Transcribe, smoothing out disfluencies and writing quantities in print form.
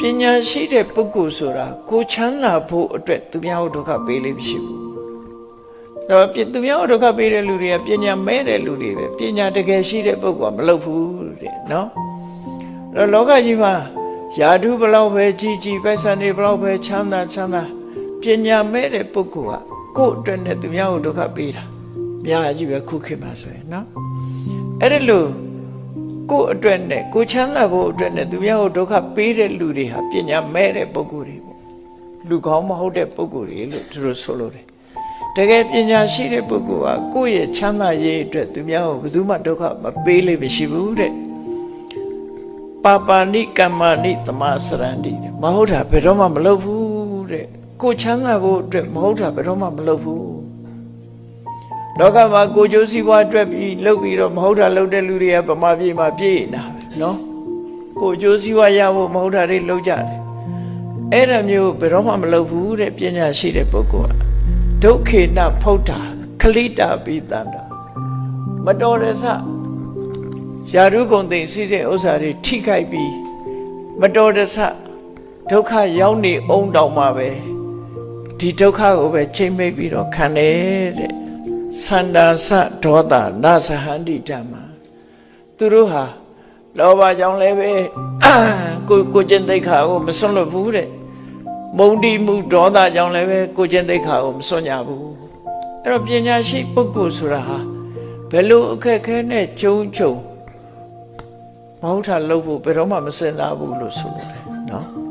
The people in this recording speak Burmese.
ပညာရှိတဲ့ပုဂ္ဂိုလ်ဆိုတာကိုချမ်းသာဖို့အတွက်သူများကိုဒုက္ခပေးလိမ့်မရှိဘူးတော့သူများကိုဒုက္ခပေးတဲ့လူတွေကပညာမဲ့တဲ့လူတွေပဲပညာတကယ်ရှိတဲ့ပုဂ္ဂိုလ်ကမလုပ်ဘူးတဲ့နော်တော့လောကကြီးမှာယာတုဘလောက်ပဲကြီးကြီးပိုက်ဆံတွေဘလောက်ပဲချမ်းသာပညာမဲ့တဲ့ပုဂ္ဂိုလ်ကကိုယ့်အတွက်နဲ့သူများကိုဒုက္ခပေးတာများကြီးပဲခုခေတ်မှာဆိုရင်နော်အဲ့ဒါလို့ကိုယ့်အတွက်နဲ့ကိုချမ်းသာဖို့အတွက်နဲ့သူများကိုဒုက္ခပေးတဲ့လူတွေဟာပညာမဲ့တဲ့ပုဂ္ဂိုလ်တွေပေါ့လူကောင်းမဟုတ်တဲ့ပုဂ္ဂိုလ်တွေလို့သူတို့ဆိုလို့တယ်တကယ်ပညာရှိတဲ့ပုဂ္ဂိုလ်ကကိုယ့်ရဲ့ချမ်းသာရေးအတွက်သူများကိုဘယ်သူမှဒုက္ခမပေးလိမ့်မရှိဘူးတဲ့ပါပါဏိကမ္မာဏိသမာစရန္တိမဟုတ်တာဘယ်တော့မှမလုပ်ဘူးတဲ့ကိုချမ်းသာဖို့အတွက်မဟုတ်တာဘယ်တော့မှမလုပ်ဘူးလောကမှာကိုကျိုးစီးပွားအတွက်ပြီးလုပ်ပြီးတော့မဟုတ်တာလုပ်တဲ့လူတွေကဗမာပြည်မှာပြေးနေတာပဲနော်ကိုကျိုးစီးပွားရဖို့မဟုတ်တာတွေလုပ်ကြတယ်အဲ့ဒါမျိုးဘယ်တော့မှမလုပ်ဘူးတဲ့ပညာရှိတဲ့ပုဂ္ဂိုလ်ကဒုက္ခေနဖုဒ္ဓခလိတာပိတန္တာမတော်တဲ့စယာရုဂုံသိစီစဉ်ဥစ္စာတွေထိခိုက်ပြီးမတော်တဲ့စဒုက္ခရောက်နေအောင်တောင်မှပဲဒီဒုက္ခကိုပဲချိန်မိတ်ပြီးတော့ခံတယ်တဲ့သန္တာစဒေါသနာသဟန္တိဓမ္မသူတို့ဟာလောဘကြောင့်လည်းပဲကိုကျင့်သိက္ခာကိုမစွန့်လွတ်ဘူးတဲ့မုန်တိမှုဒေါသကြောင့်လည်းပဲကိုကျင့်သိက္ခာကိုမစွန့်ကြဘူးအဲ့တော့ပညာရှိပုဂ္ဂိုလ်ဆိုတာဟာဘယ်လိုအခက်ခဲနဲ့ကြုံမဟုတ်တာလုပ်ဖို့ဘယ်တော့မှမစင်စားဘူးလို့ဆိုလို့တယ်နော်